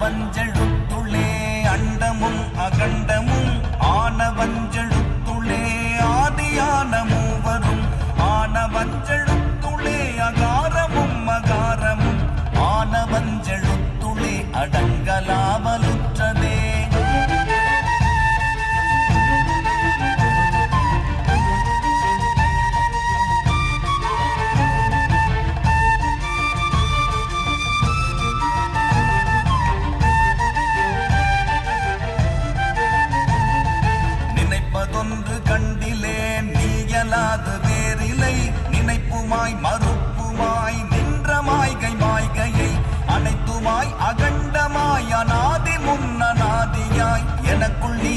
ஆனவஞ்செழுத்துளே அண்டமும் அகண்டமும் ஆனவஞ்செழுத்துளே ஆதியான மூவரும் ஆனவஞ்செழுத்துளே அகாரமும் மகாரமும் ஆனவஞ்செழுத்துளே அடங்கலாமலுற்றதே. நினைப்பதொன்று கண்டிலே நீயலாது வேறிலை நினைப்புமாய் மறுப்புமாய் நின்ற மாய்கை மாய்கையை அனைத்துமாய் அகண்டமாய் அநாதி முன்னநாதியாய் எனக்குள் நீ